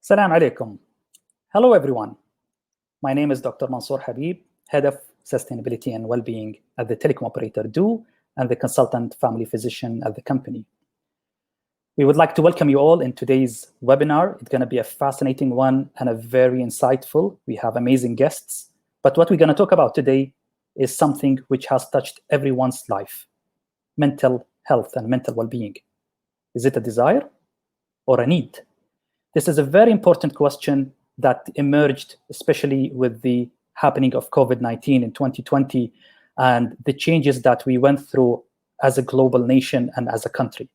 Salam alaikum. Hello, everyone. My name is Dr. Mansour Habib, Head of Sustainability and Wellbeing at the telecom operator DO and the consultant family physician at the company. We would like to welcome you all in today's webinar. It's going to be a fascinating one and a very insightful. We have amazing guests. But what we're going to talk about today is something which has touched everyone's life: mental health and mental well-being. Is it a desire or a need? This is a very important question that emerged, especially with the happening of COVID-19 in 2020 and the changes that we went through as a global nation and as a country.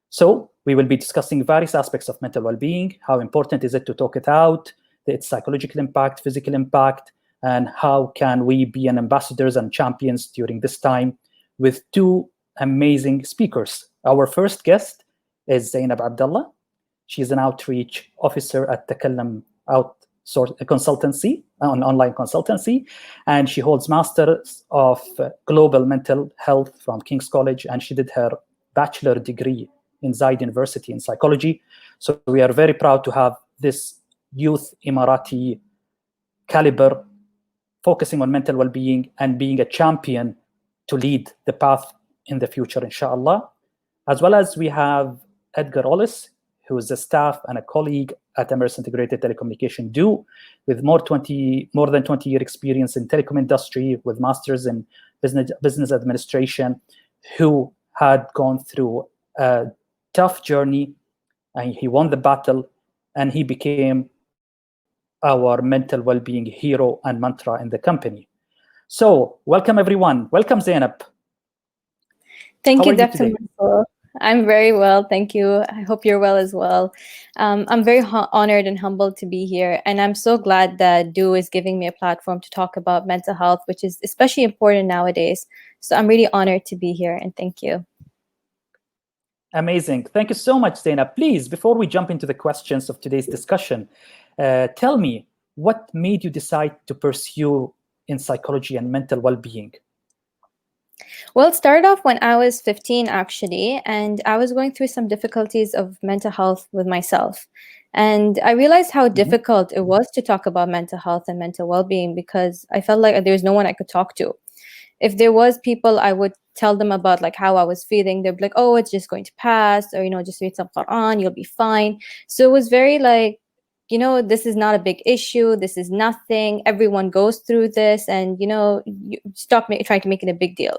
So we will be discussing various aspects of mental well-being. How important is it to talk it out, its psychological impact, physical impact, and how can we be an ambassadors and champions during this time with two amazing speakers. Our first guest is Zainab Abdulla. She's an outreach officer at Takallam Consultancy, an online consultancy, and she holds Masters of Global Mental Health from King's College, and she did her bachelor degree in Zaid University in psychology. So we are very proud to have this youth Emirati caliber focusing on mental well-being and being a champion to lead the path in the future, inshallah. As well as we have Edgar Olaes, who is a staff and a colleague at Emirates Integrated Telecommunication DO, with more than 20-year experience in telecom industry, with masters in business administration, who had gone through a tough journey, and he won the battle, and he became our mental well-being hero and mantra in the company. So welcome, everyone. Welcome, Zainab. Thank you, Dr. Mansour. I'm very well, thank you. I hope you're well as well. I'm very honored and humbled to be here, and I'm so glad that DO is giving me a platform to talk about mental health, which is especially important nowadays. So I'm really honored to be here, and thank you. Amazing. Thank you so much, Zainab. Please, before we jump into the questions of today's discussion, tell me, what made you decide to pursue in psychology and mental well-being? Well, it started off when I was 15, actually, and I was going through some difficulties of mental health with myself. And I realized how difficult it was to talk about mental health and mental well-being, because I felt like there was no one I could talk to. If there was people, I would tell them about like how I was feeling. They'd be like, oh, it's just going to pass, or, just read some Quran, you'll be fine. So it was very like, this is not a big issue. This is nothing. Everyone goes through this, and, you stop trying to make it a big deal.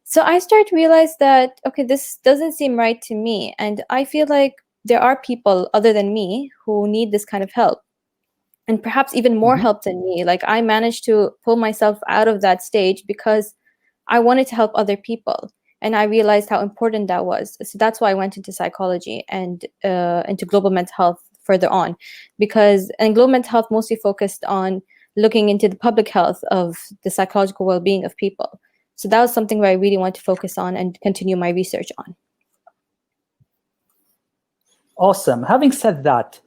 So I started to realize that, okay, this doesn't seem right to me. And I feel like there are people other than me who need this kind of help, and perhaps even more help than me. Like, I managed to pull myself out of that stage because I wanted to help other people. And I realized how important that was. So that's why I went into psychology and into global mental health further on, because global mental health mostly focused on looking into the public health of the psychological well-being of people. So that was something where I really want to focus on and continue my research on. Awesome. Having said that,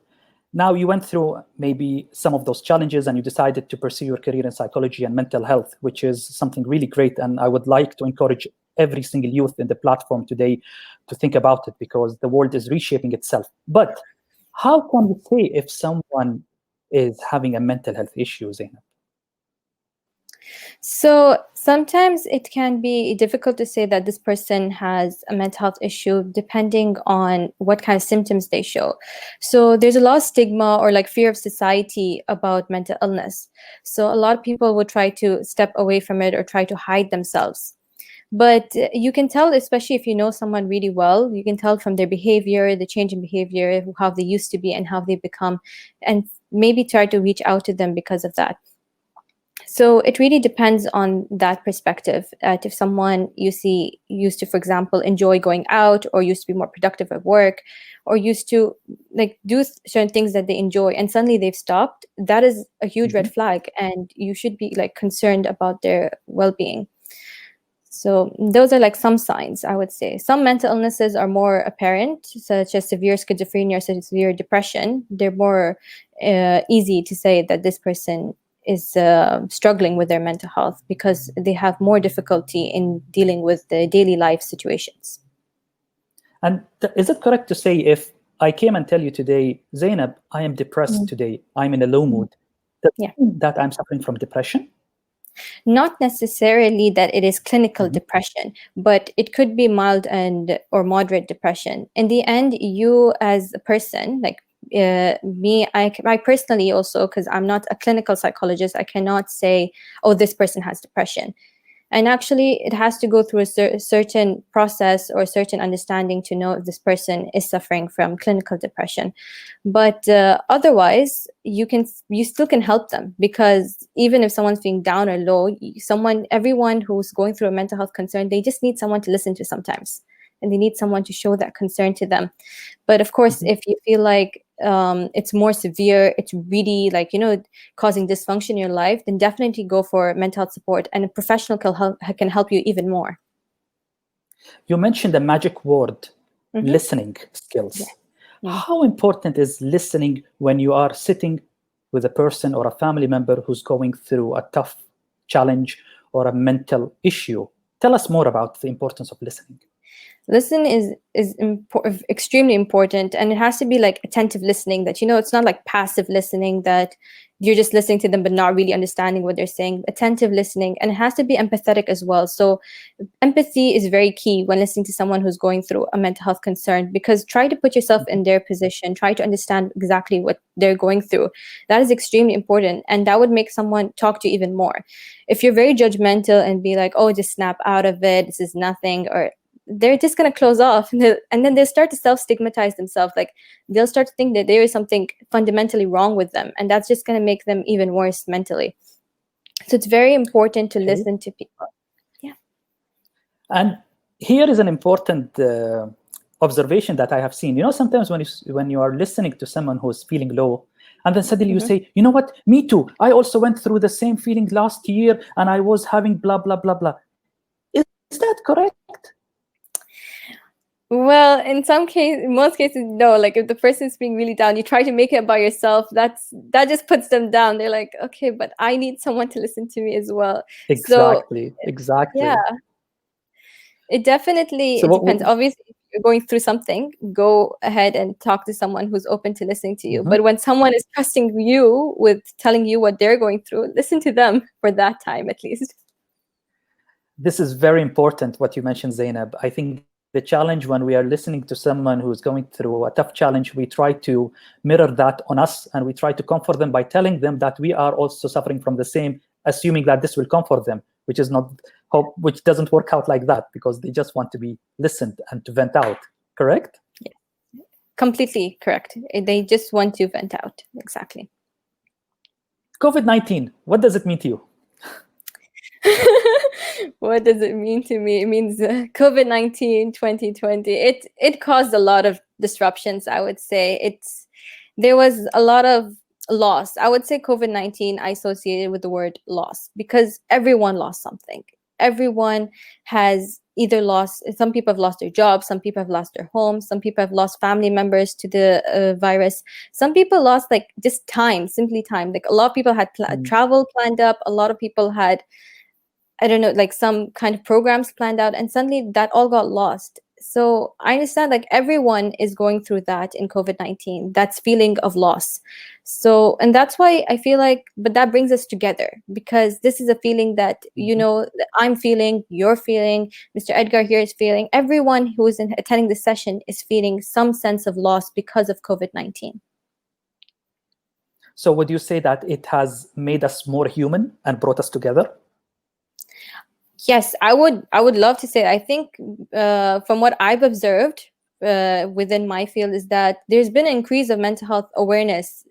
now you went through maybe some of those challenges and you decided to pursue your career in psychology and mental health, which is something really great. And I would like to encourage every single youth in the platform today to think about it, because the world is reshaping itself. But how can we say if someone is having a mental health issue, Zainab? So sometimes it can be difficult to say that this person has a mental health issue depending on what kind of symptoms they show. So there's a lot of stigma or like fear of society about mental illness. So a lot of people would try to step away from it or try to hide themselves. But you can tell, especially if you know someone really well, you can tell from their behavior, the change in behavior, how they used to be and how they become, and maybe try to reach out to them because of that. So it really depends on that perspective. If someone you see used to, for example, enjoy going out, or used to be more productive at work, or used to like do certain things that they enjoy, and suddenly they've stopped, that is a huge red flag, and you should be like concerned about their well-being. So those are like some signs, I would say. Some mental illnesses are more apparent, such as severe schizophrenia or severe depression. They're more easy to say that this person is struggling with their mental health because they have more difficulty in dealing with the daily life situations. And is it correct to say if I came and tell you today, Zainab, I am depressed today. I'm in a low mood. Does Yeah. that mean that I'm suffering from depression? Not necessarily that it is clinical depression, but it could be mild and or moderate depression. In the end, you as a person, like me, I personally also, because I'm not a clinical psychologist, I cannot say, oh, this person has depression. And actually, it has to go through a certain process or certain understanding to know if this person is suffering from clinical depression. But otherwise, you still can help them, because even if someone's feeling down or low, everyone who's going through a mental health concern, they just need someone to listen to sometimes, and they need someone to show that concern to them. But of course, if you feel like it's more severe, it's really like, causing dysfunction in your life, then definitely go for mental health support, and a professional can help you even more. You mentioned the magic word, listening skills. How important is listening when you are sitting with a person or a family member who's going through a tough challenge or a mental issue? Tell us more about the importance of listening. Listen is extremely important, and it has to be like attentive listening, that it's not like passive listening, that you're just listening to them but not really understanding what they're saying. Attentive listening, and it has to be empathetic as well. So empathy is very key when listening to someone who's going through a mental health concern, because try to put yourself in their position, try to understand exactly what they're going through. That is extremely important, and that would make someone talk to you even more. If you're very judgmental and be like, oh, just snap out of it, this is nothing, or they're just going to close off, and then they'll start to self-stigmatize themselves. Like, they'll start to think that there is something fundamentally wrong with them, and that's just going to make them even worse mentally. So it's very important to listen to people. Yeah. And here is an important observation that I have seen. Sometimes when you are listening to someone who is feeling low, and then suddenly you say, you know what, me too, I also went through the same feeling last year, and I was having blah, blah, blah, blah. Is that correct? Well, in most cases, no. Like, if the person's being really down, you try to make it about yourself. That just puts them down. They're like, okay, but I need someone to listen to me as well. Exactly. Yeah, it definitely So depends. Obviously, if you're going through something, go ahead and talk to someone who's open to listening to you. But when someone is trusting you with telling you what they're going through, listen to them for that time at least. This is very important, what you mentioned, Zainab. I think the challenge when we are listening to someone who's going through a tough challenge, we try to mirror that on us, and we try to comfort them by telling them that we are also suffering from the same, assuming that this will comfort them, which doesn't work out like that, because they just want to be listened and to vent out. Correct? Yeah, completely correct. They just want to vent out. Exactly. COVID-19, what does it mean to you? What does it mean to me? It means COVID-19 2020. It caused a lot of disruptions, I would say. There was a lot of loss. I would say COVID-19 I associated with the word loss, because everyone lost something. Everyone has either some people have lost their jobs, some people have lost their homes, some people have lost family members to the virus. Some people lost like just time, simply time. Like, a lot of people had travel planned up. A lot of people had, I don't know, like some kind of programs planned out, and suddenly that all got lost. So I understand, like, everyone is going through that in COVID-19, that's feeling of loss. So, and that's why I feel like, but that brings us together, because this is a feeling that, that I'm feeling, you're feeling, Mr. Edgar here is feeling, everyone who is attending this session is feeling some sense of loss because of COVID-19. So would you say that it has made us more human and brought us together? Yes, I would love to say. I think from what I've observed within my field is that there's been an increase of mental health awareness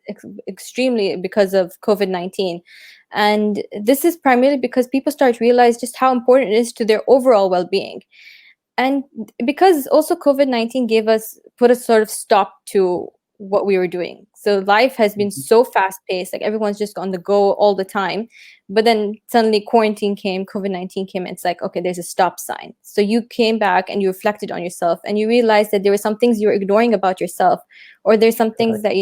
extremely because of COVID-19. And this is primarily because people start to realize just how important it is to their overall well-being. And because also COVID-19 put a sort of stop to what we were doing. So life has been so fast-paced, like everyone's just on the go all the time. But then suddenly quarantine came, COVID-19 came, and it's like, okay, there's a stop sign. So you came back and you reflected on yourself, and you realized that there were some things you were ignoring about yourself, or there's some things that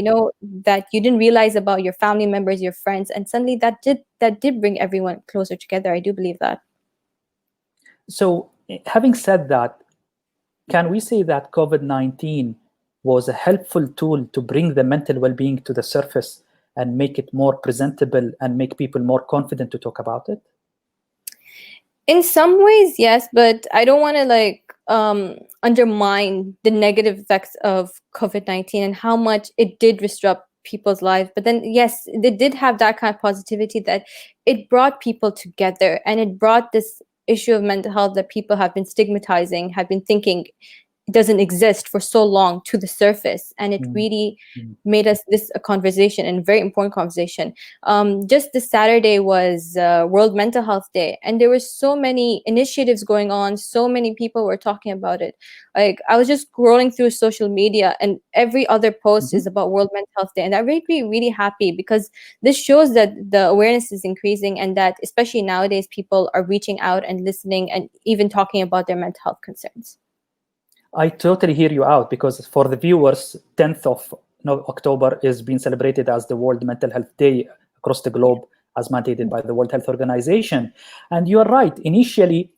that you didn't realize about your family members, your friends, and suddenly that did bring everyone closer together. I do believe that. So having said that, can we say that COVID-19 was a helpful tool to bring the mental well-being to the surface and make it more presentable and make people more confident to talk about it? In some ways, yes, but I don't want to undermine the negative effects of COVID-19 and how much it did disrupt people's lives. But then, yes, it did have that kind of positivity that it brought people together, and it brought this issue of mental health that people have been stigmatizing, have been thinking doesn't exist for so long to the surface, and it really made us this a conversation, and a very important conversation. Just this Saturday was World Mental Health Day, and there were so many initiatives going on, so many people were talking about it. Like, I was just scrolling through social media, and every other post is about World Mental Health Day, and that made me really happy, because this shows that the awareness is increasing, and that especially nowadays people are reaching out and listening and even talking about their mental health concerns. I totally hear you out, because for the viewers, 10th of October is being celebrated as the World Mental Health Day across the globe, as mandated by the World Health Organization. And you're right. Initially,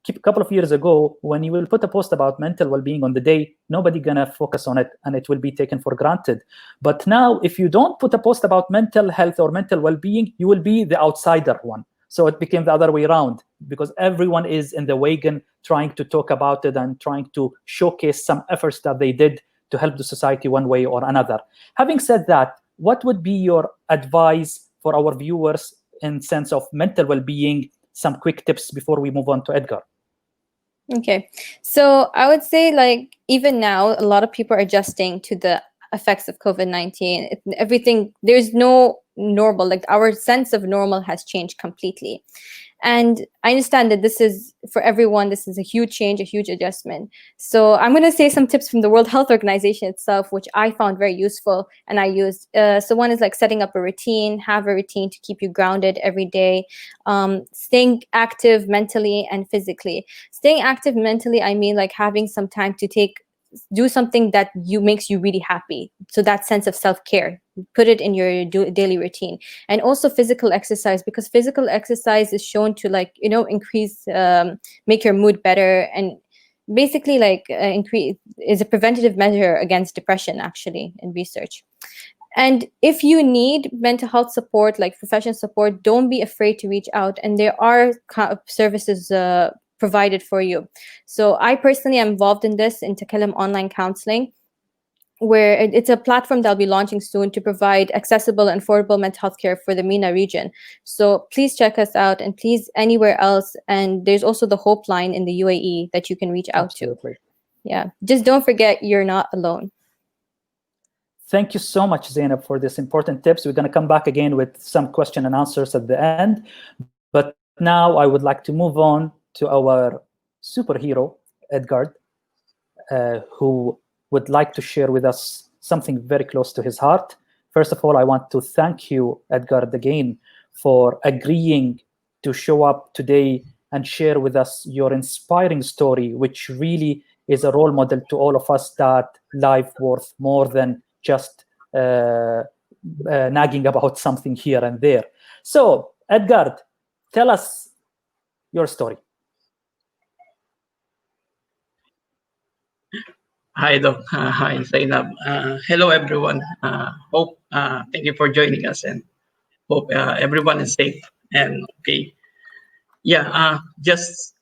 a couple of years ago, when you will put a post about mental well-being on the day, nobody gonna focus on it, and it will be taken for granted. But now, if you don't put a post about mental health or mental well-being, you will be the outsider one. So it became the other way around, because everyone is in the wagon trying to talk about it and trying to showcase some efforts that they did to help the society one way or another. Having said that, what would be your advice for our viewers in sense of mental well-being? Some quick tips before we move on to Edgar. Okay, so I would say, like, even now, a lot of people are adjusting to the effects of COVID-19. Everything, there's no normal, like our sense of normal has changed completely. And I understand that this is, for everyone, this is a huge change, a huge adjustment. So I'm going to say some tips from the World Health Organization itself, which I found very useful and I used. So one is like setting up a routine, have a routine to keep you grounded every day, staying active mentally and physically. Staying active mentally, I mean like having some time to do something that makes you really happy. So that sense of self-care, put it in your daily routine. And also physical exercise, because physical exercise is shown to increase, make your mood better, and basically increase, is a preventative measure against depression, actually, in research. And if you need mental health support, like professional support, don't be afraid to reach out. And there are services provided for you. So I personally am involved in this, in Takallam Online Counseling, where it's a platform that'll be launching soon to provide accessible and affordable mental health care for the MENA region. So please check us out, and please anywhere else. And there's also the Hope Line in the UAE that you can reach out to. Yeah, just don't forget, you're not alone. Thank you so much, Zainab, for this important tips. We're going to come back again with some question and answers at the end. But now I would like to move on to our superhero, Edgar, who would like to share with us something very close to his heart. First of all, I want to thank you, Edgar, again, for agreeing to show up today and share with us your inspiring story, which really is a role model to all of us, that life worth more than just nagging about something here and there. So, Edgar, tell us your story. Hi, Doc. Hi, Zainab. Hello, everyone. Thank you for joining us, and hope everyone is safe and okay. Yeah, just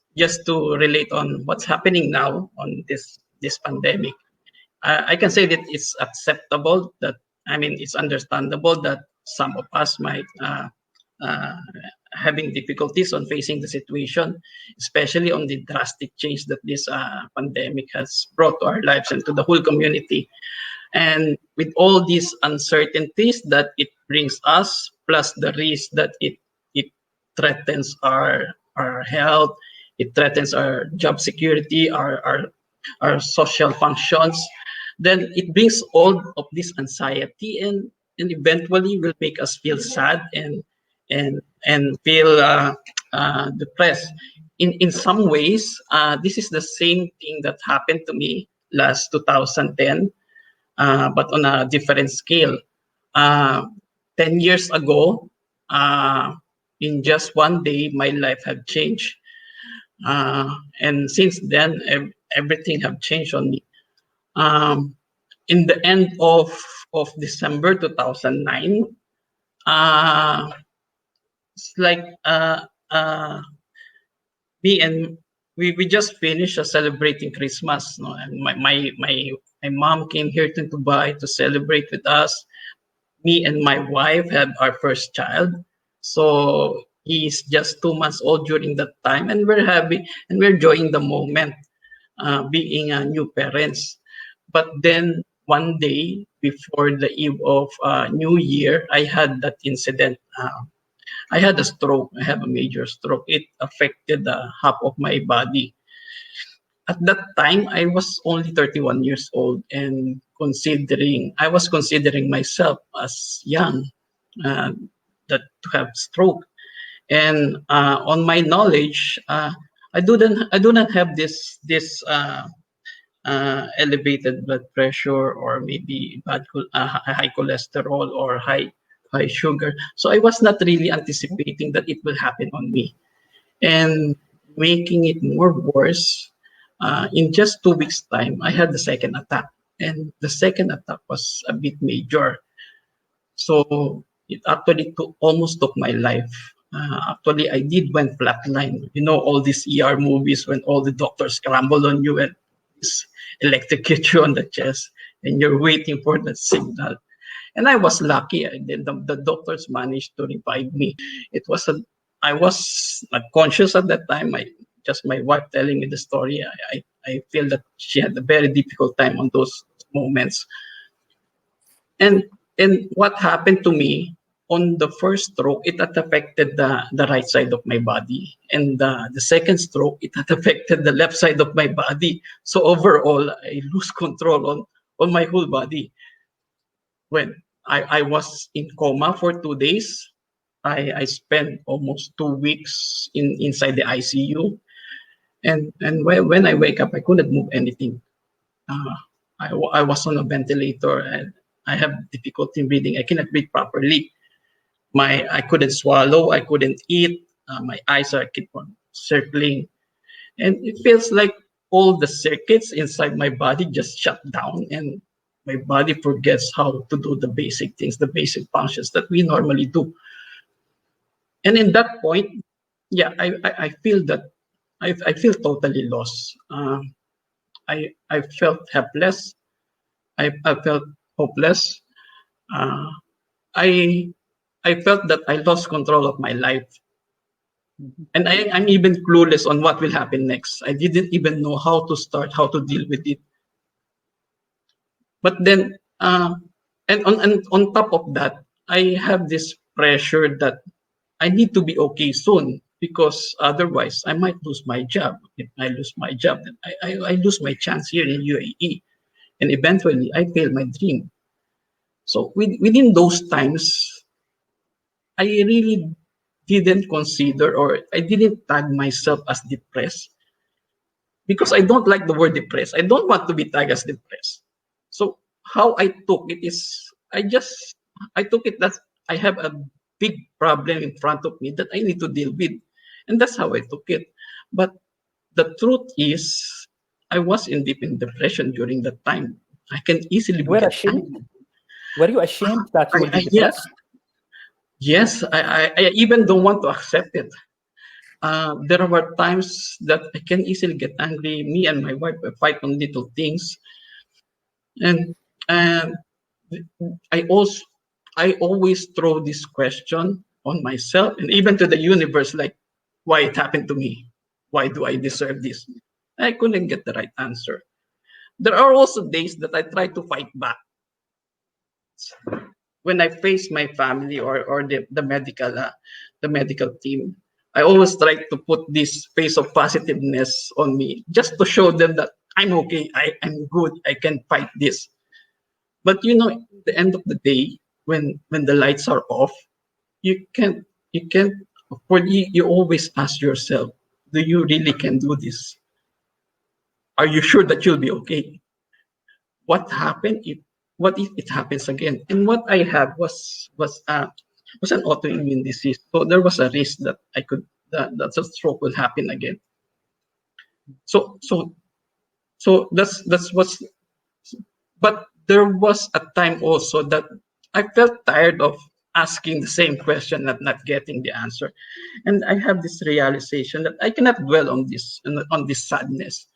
to relate on what's happening now on this pandemic, I can say that it's acceptable. It's understandable that some of us might uh, having difficulties on facing the situation, especially on the drastic change that this pandemic has brought to our lives and to the whole community. And with all these uncertainties that it brings us, plus the risk that it threatens our health, it threatens our job security, our social functions, then it brings all of this anxiety, and eventually will make us feel sad and feel depressed. In some ways, this is the same thing that happened to me last 2010, but on a different scale. 10 years ago, in just one day, my life had changed. And since then, everything have changed on me. in the end of December 2009, it's like me and we just finished celebrating Christmas, no? And my mom came here to Dubai to celebrate with us. Me and my wife had our first child, so he's just 2 months old during that time, and we're happy and we're enjoying the moment, being new parents. But then one day before the eve of New Year, I had that incident. I had a stroke. I have a major stroke. It affected half of my body. At that time, I was only 31 years old, and I was considering myself as young, uh, that to have stroke. And on my knowledge, I do not have this elevated blood pressure, or maybe high cholesterol, or high sugar. So I was not really anticipating that it will happen on me. And making it more worse, in just 2 weeks' time, I had the second attack. And the second attack was a bit major. So it actually almost took my life. Actually, I did went flatline. You know, all these ER movies when all the doctors scramble on you and electrocute you on the chest, and you're waiting for that signal. And I was lucky. The doctors managed to revive me. It was a, I was not conscious at that time. Just my wife telling me the story. I feel that she had a very difficult time on those moments. And what happened to me on the first stroke, it had affected the right side of my body, and the second stroke, it had affected the left side of my body. So overall, I lose control on my whole body. When I was in coma for 2 days, I spent almost 2 weeks inside the ICU, and when I wake up, I couldn't move anything. Uh, I was on a ventilator, and I have difficulty in breathing. I cannot breathe properly. I couldn't swallow. I couldn't eat. My eyes are keep on circling, and it feels like all the circuits inside my body just shut down, and my body forgets how to do the basic things, the basic functions that we normally do. And in that point, yeah, I feel that I feel totally lost. I felt helpless. I felt hopeless. Uh, I I felt that I lost control of my life, and I'm even clueless on what will happen next. I didn't even know how to start, how to deal with it. But then, and on top of that, I have this pressure that I need to be okay soon, because otherwise I might lose my job. If I lose my job, then I lose my chance here in UAE, and eventually I fail my dream. So within those times, I really didn't consider, or I didn't tag myself as depressed, because I don't like the word depressed. I don't want to be tagged as depressed. So how I took it is, I took it that I have a big problem in front of me that I need to deal with. And that's how I took it. But the truth is, I was in deep in depression during that time. I can easily Were get ashamed? angry. Were you ashamed that you will be Yeah, depressed? yes, I even don't want to accept it. There were times that I can easily get angry. Me and my wife fight on little things, and and I also I always throw this question on myself and even to the universe, like, why it happened to me? Why do I deserve this? I couldn't get the right answer. There are also days that I try to fight back. When I face my family, or the medical team, I always try to put this face of positiveness on me, just to show them that I'm okay, I'm good, I can fight this. But at the end of the day, when the lights are off, you can't for you always ask yourself, do you really can do this? Are you sure that you'll be okay? What if it happens again? And what I had was an autoimmune disease. So there was a risk that that a stroke will happen again. So that's what's but there was a time also that I felt tired of asking the same question and not getting the answer. And I have this realization that I cannot dwell on this sadness.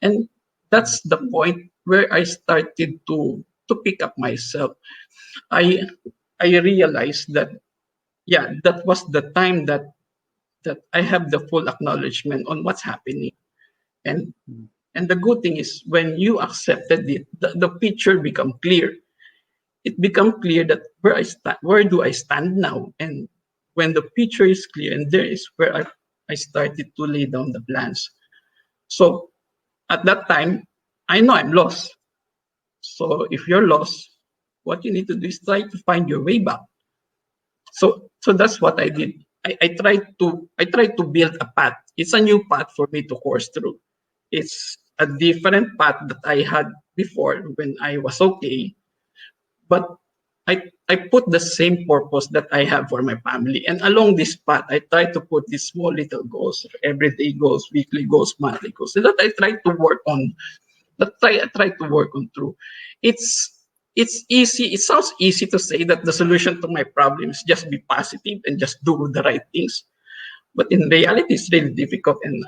And that's the point where I started to pick up myself. I I realized that, yeah, that was the time that I have the full acknowledgement on what's happening. And and the good thing is when you accepted it, the picture become clear. It become clear that where do I stand now? And when the picture is clear, and there is where I started to lay down the plans. So at that time, I know I'm lost. So if you're lost, what you need to do is try to find your way back. So that's what I did. I tried to build a path. It's a new path for me to course through. It's a different path that I had before when I was okay, but I put the same purpose that I have for my family. And along this path, I try to put these small little goals, everyday goals, weekly goals, monthly goals, so that I try to work on. I try to work on through. It's it's easy. It sounds easy to say that the solution to my problem is just be positive and just do the right things. But in reality, it's really difficult, and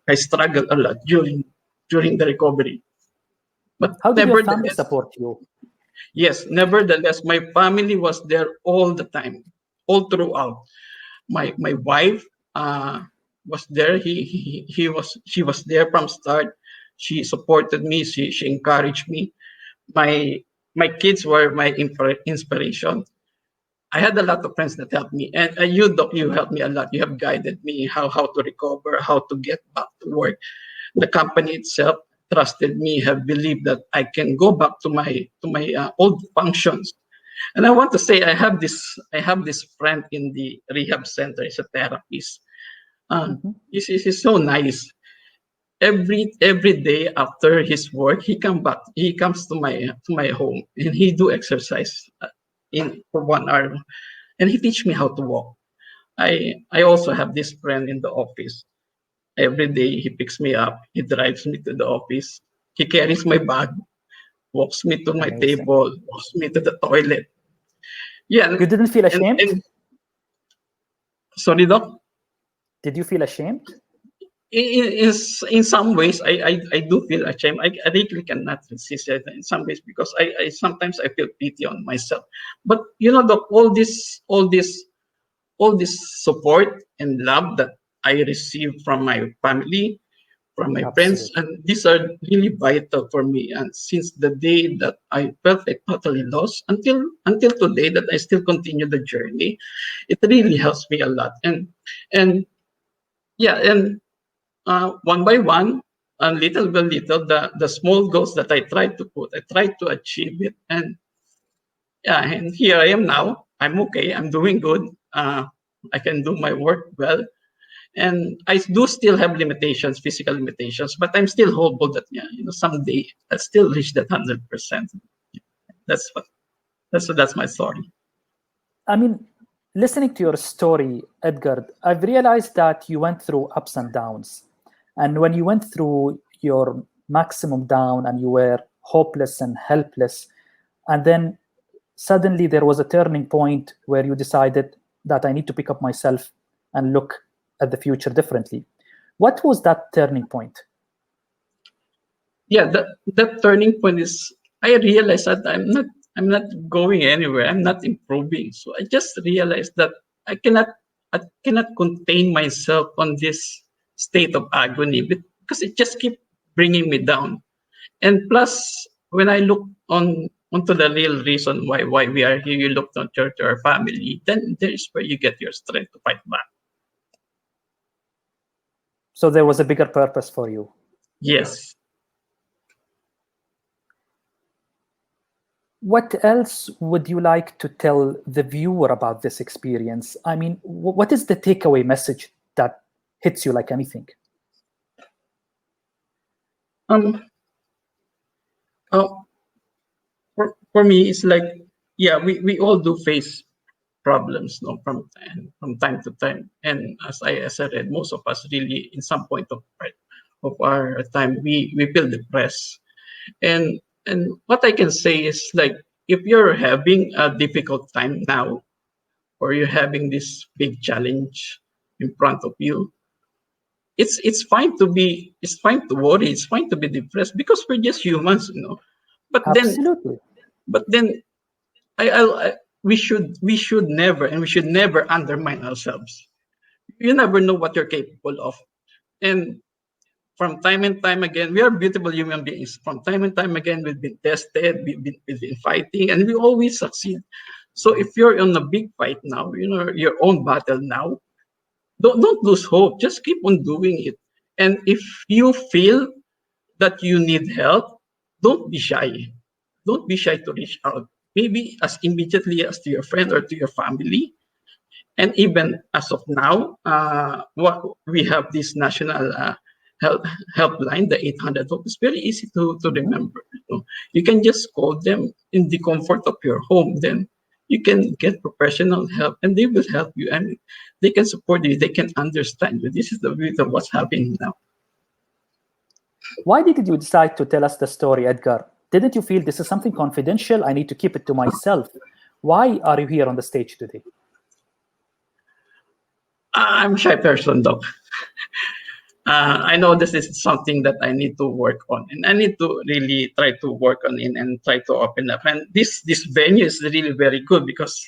I struggle a lot during the recovery. But How did your family nevertheless, support you? yes, nevertheless, my family was there all the time, all throughout. My wife was there. She was there from start. She supported me. She encouraged me. My kids were my inspiration. I had a lot of friends that helped me, and you, Doc, you helped me a lot. You have guided me how to recover, how to get back to work. The company itself trusted me, have believed that I can go back to my old functions. And I want to say I have this friend in the rehab center. He's a therapist. He's so nice. Every day after his work, he comes to my home, and he do exercise in for 1 hour, and he teach me how to walk. I also have this friend in the office. Every day he picks me up, he drives me to the office, he carries my bag, walks me to my Amazing. table, walks me to the toilet. Yeah, You didn't feel ashamed? and sorry, Doc. Did you feel ashamed? In some ways, I do feel ashamed. I really cannot resist it in some ways, because I sometimes I feel pity on myself. But Doc, all this support and love that I receive from my family, from my friends, Absolutely. and these are really vital for me. And since the day that I felt like totally lost, until today that I still continue the journey, it really helps me a lot. And yeah, and one by one, and little by little, the small goals that I tried to put, I tried to achieve it. And yeah, and here I am now. I'm okay. I'm doing good. I can do my work well. And I do still have limitations, physical limitations, but I'm still hopeful that, yeah, someday I'll still reach that 100%. That's what that's my story. I mean, listening to your story, Edgar, I've realized that you went through ups and downs. And when you went through your maximum down and you were hopeless and helpless, and then suddenly there was a turning point where you decided that I need to pick up myself and look at the future differently. What was that turning point? Yeah, that turning point is, I realized that I'm not going anywhere. I'm not improving. So I just realized that I cannot I cannot contain myself on this state of agony, because it just keep bringing me down. And plus, when I look onto the real reason why we are here, you look to our family, then there is where you get your strength to fight back. So there was a bigger purpose for you. Yes. What else would you like to tell the viewer about this experience? I mean, what is the takeaway message that hits you like anything? Um. Oh, for me, it's like, yeah, we all do face problems, no, from time to time. And as I read, most of us really, in some point of our time, we feel depressed. And And what I can say is, like, if you're having a difficult time now, or you're having this big challenge in front of you, it's fine to worry, it's fine to be depressed, because we're just humans, you know. But then Absolutely. but then I we should never, and we should never undermine ourselves. You never know what you're capable of. And from time and time again, we are beautiful human beings. From time and time again, we've been tested, we've been fighting, and we always succeed. So if you're on a big fight now, you know, your own battle now, don't lose hope. Just keep on doing it. And if you feel that you need help, don't be shy. Don't be shy to reach out. Maybe as immediately as to your friend or to your family. And even as of now, what we have this national help, helpline, the 800 hope. It's very easy to remember. You know, you can just call them in the comfort of your home. Then you can get professional help, and they will help you, and they can support you. They can understand you. This is the beauty of what's happening now. Why did you decide to tell us the story, Edgar? Didn't you feel this is something confidential? I need to keep it to myself. Why are you here on the stage today? I'm a shy person, though. I know this is something that I need to work on, and I need to really try to work on it and try to open up. And this venue is really very good, because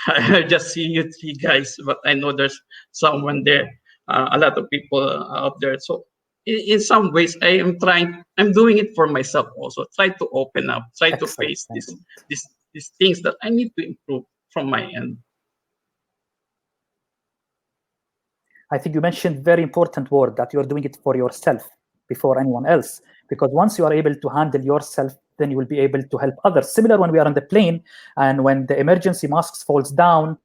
I just see you three guys, but I know there's someone there, a lot of people out there. So in some ways, I'm doing it for myself also. Try to open up, try to Excellent. face these things that I need to improve from my end. I think you mentioned very important word, that you're doing it for yourself before anyone else. Because once you are able to handle yourself, then you will be able to help others. Similar when we are on the plane, and when the emergency masks falls down,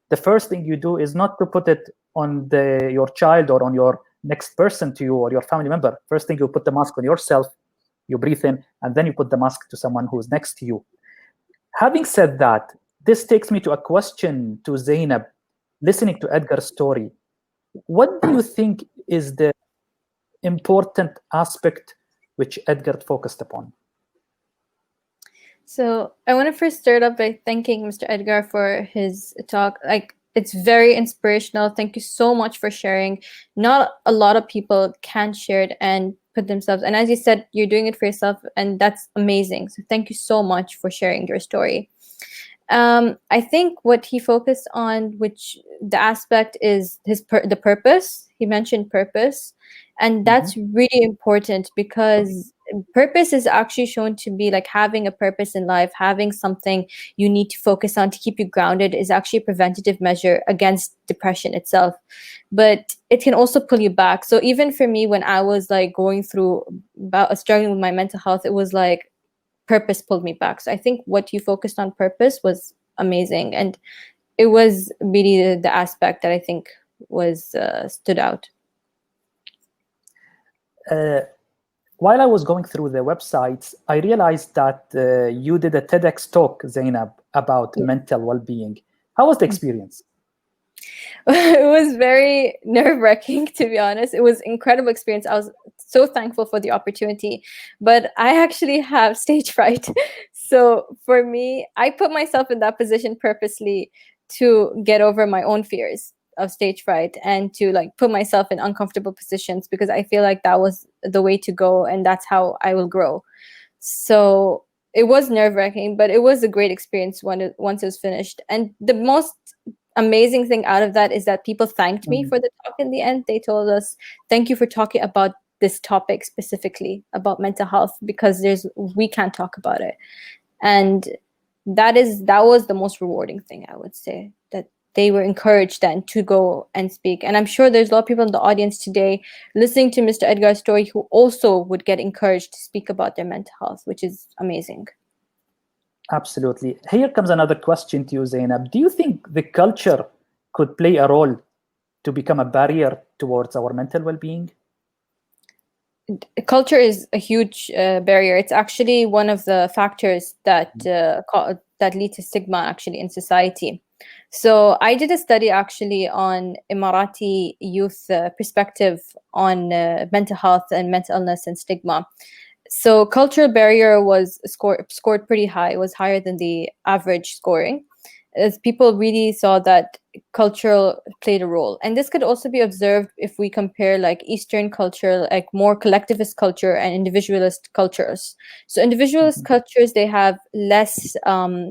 the first thing you do is not to put it on your child or on your next person to you or your family member. First thing, you put the mask on yourself, you breathe in, and then you put the mask to someone who's next to you. Having said that, this takes me to a question to Zainab. Listening to Edgar's story, what do you think is the important aspect which Edgar focused upon? So I want to first start off by thanking Mr. Edgar for his talk. Like, it's very inspirational. Thank you so much for sharing. Not a lot of people can share it and put themselves. And as you said, you're doing it for yourself, and that's amazing. So thank you so much for sharing your story. I think what he focused on, which the aspect is the purpose. He mentioned purpose, and that's really important, because purpose is actually shown to be like having a purpose in life, having something you need to focus on to keep you grounded is actually a preventative measure against depression itself. But it can also pull you back. So even for me, when I was like going through struggling with my mental health, it was like purpose pulled me back. So I think what you focused on, purpose, was amazing, and it was really the aspect that I think was stood out. While I was going through the websites, I realized that you did a TEDx talk, Zainab, about mental well-being. How was the experience? It was very nerve-wracking, to be honest. It was an incredible experience. I was so thankful for the opportunity, but I actually have stage fright. So for me, I put myself in that position purposely to get over my own fears of stage fright, and to like put myself in uncomfortable positions, because I feel like that was the way to go, and that's how I will grow. So it was nerve-wracking, but it was a great experience once it was finished. And the most amazing thing out of that is that people thanked me for the talk in the end. They told us, thank you for talking about this topic specifically, about mental health, because we can't talk about it. And that was the most rewarding thing, I would say, that they were encouraged then to go and speak. And I'm sure there's a lot of people in the audience today listening to Mr. Edgar's story who also would get encouraged to speak about their mental health, which is amazing. Absolutely. Here comes another question to you, Zainab. Do you think the culture could play a role to become a barrier towards our mental well-being? Culture is a huge barrier. It's actually one of the factors that lead to stigma actually in society. So I did a study actually on Emirati youth perspective on mental health and mental illness and stigma. So cultural barrier was scored pretty high. It was higher than the average scoring, as people really saw that cultural played a role. And this could also be observed if we compare like Eastern culture, like more collectivist culture, and individualist cultures. So individualist cultures, they have less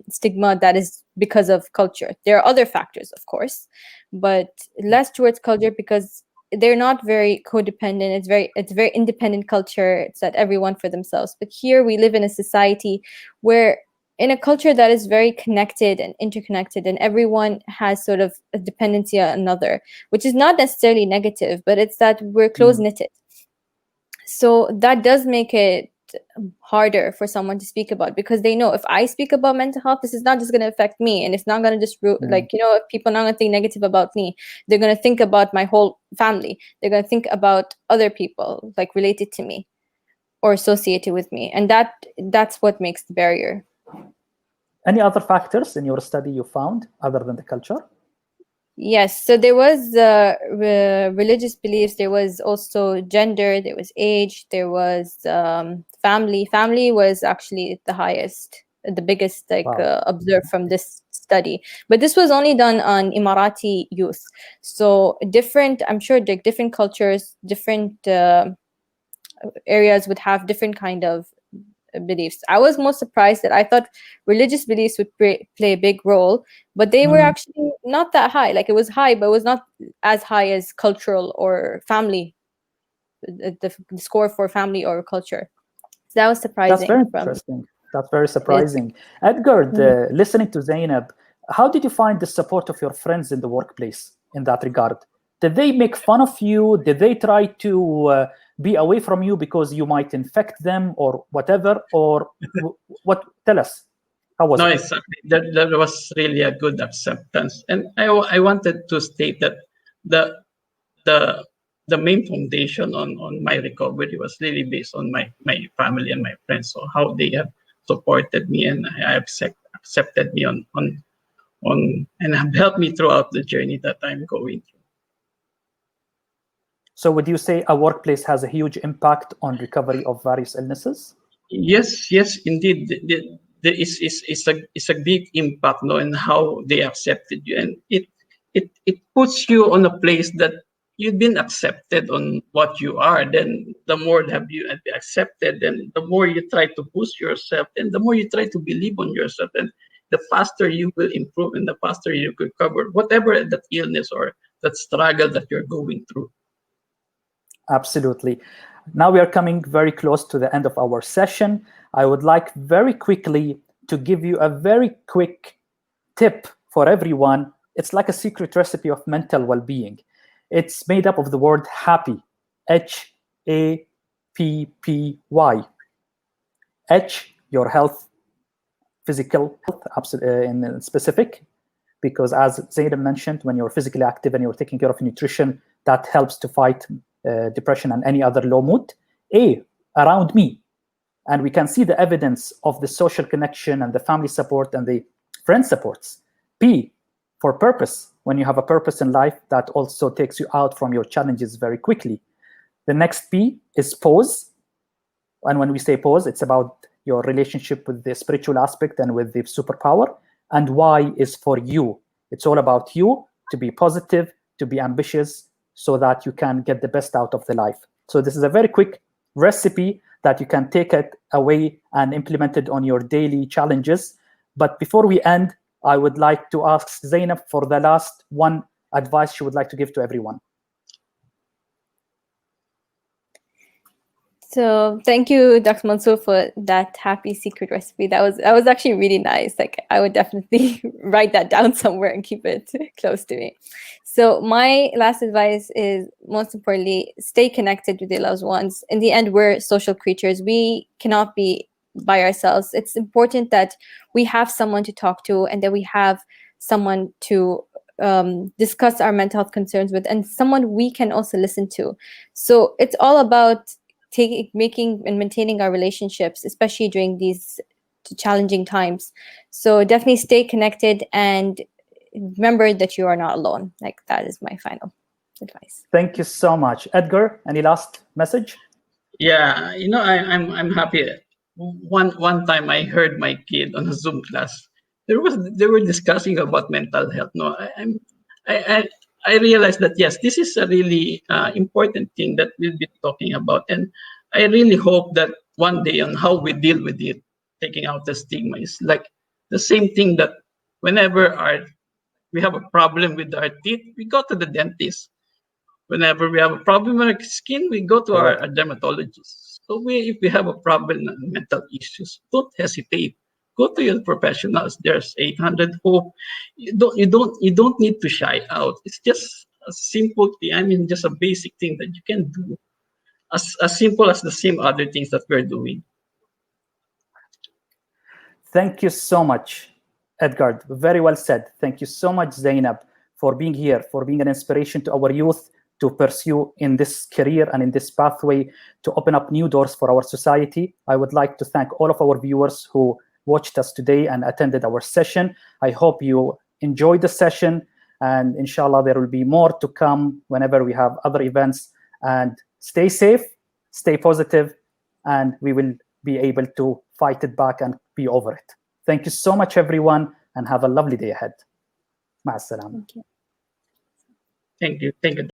stigma that is because of culture. There are other factors, of course, but less towards culture because they're not very codependent. It's very independent culture. It's that everyone for themselves. But here we live in a society where, in a culture that is very connected and interconnected, and everyone has sort of a dependency on another, which is not necessarily negative, but it's that we're close knitted. So that does make it harder for someone to speak about, because they know if I speak about mental health, this is not just going to affect me, and it's not going to just like, you know, people are not going to think negative about me. They're going to think about my whole family. They're going to think about other people like related to me or associated with me, and that's what makes the barrier. Any other factors in your study you found other than the culture? Yes, so there was religious beliefs, there was also gender, there was age, there was family. Family was actually the highest, the biggest, like observed from this study. But this was only done on Emirati youth. So different, I'm sure like different cultures, different areas would have different kind of beliefs. I was most surprised that I thought religious beliefs would play a big role, but they were actually not that high. Like it was high, but it was not as high as cultural or family, the score for family or culture. So that was surprising. That's very interesting. That's very surprising. Edgar, listening to Zainab, how did you find the support of your friends in the workplace in that regard? Did they make fun of you? Did they try to be away from you because you might infect them or whatever? Or what? Tell us. How was it? Exactly. That was really a good acceptance. And I wanted to state that the main foundation on my recovery was really based on my family and my friends. So how they have supported me and have accepted me on and have helped me throughout the journey that I'm going through. So would you say a workplace has a huge impact on recovery of various illnesses? Yes, indeed. It's a big impact, no, in how they accepted you, and it puts you on a place that you've been accepted on what you are. Then the more have you accepted, then the more you try to push yourself, and the more you try to believe on yourself, and the faster you will improve, and the faster you could cover whatever that illness or that struggle that you're going through. Absolutely. Now we are coming very close to the end of our session. I would like very quickly to give you a very quick tip for everyone. It's like a secret recipe of mental well-being. It's made up of the word happy, Happy. H, your health, physical health in specific, because as Zainab mentioned, when you're physically active and you're taking care of nutrition, that helps to fight depression and any other low mood. A, around me. And we can see the evidence of the social connection and the family support and the friend supports. P, for purpose. When you have a purpose in life, that also takes you out from your challenges very quickly. The next P is pause. And when we say pause, it's about your relationship with the spiritual aspect and with the superpower. And Y is for you. It's all about you, to be positive, to be ambitious, so that you can get the best out of the life. So this is a very quick recipe that you can take it away and implement it on your daily challenges. But before we end, I would like to ask Zainab for the last one advice she would like to give to everyone. So thank you, Dr. Mansour, for that happy secret recipe. That was actually really nice. Like I would definitely write that down somewhere and keep it close to me. So my last advice is, most importantly, stay connected with your loved ones. In the end, we're social creatures. We cannot be by ourselves. It's important that we have someone to talk to, and that we have someone to discuss our mental health concerns with, and someone we can also listen to. So it's all about making and maintaining our relationships, especially during these challenging times. So definitely stay connected and remember that you are not alone. Like that is my final advice. Thank you so much. Edgar, any last message? Yeah, you know, I'm happy. One time I heard my kid on a Zoom class. They were discussing about mental health. No, I I, I realized that yes, this is a really important thing that we'll be talking about, and I really hope that one day on how we deal with it, taking out the stigma is like the same thing that whenever we have a problem with our teeth, we go to the dentist. Whenever we have a problem with our skin, we go to our dermatologist. So if we have a problem in mental issues, don't hesitate. Go to your professionals. There's 800 Hope. You don't need to shy out. It's just a simple thing. I mean, just a basic thing that you can do. As simple as the same other things that we're doing. Thank you so much, Edgar. Very well said. Thank you so much, Zainab, for being here, for being an inspiration to our youth to pursue in this career and in this pathway to open up new doors for our society. I would like to thank all of our viewers who watched us today and attended our session. I hope you enjoyed the session, and inshallah, there will be more to come whenever we have other events. And stay safe, stay positive, and we will be able to fight it back and be over it. Thank you so much, everyone, and have a lovely day ahead. مع السلامة. Thank you. Thank you. Thank you.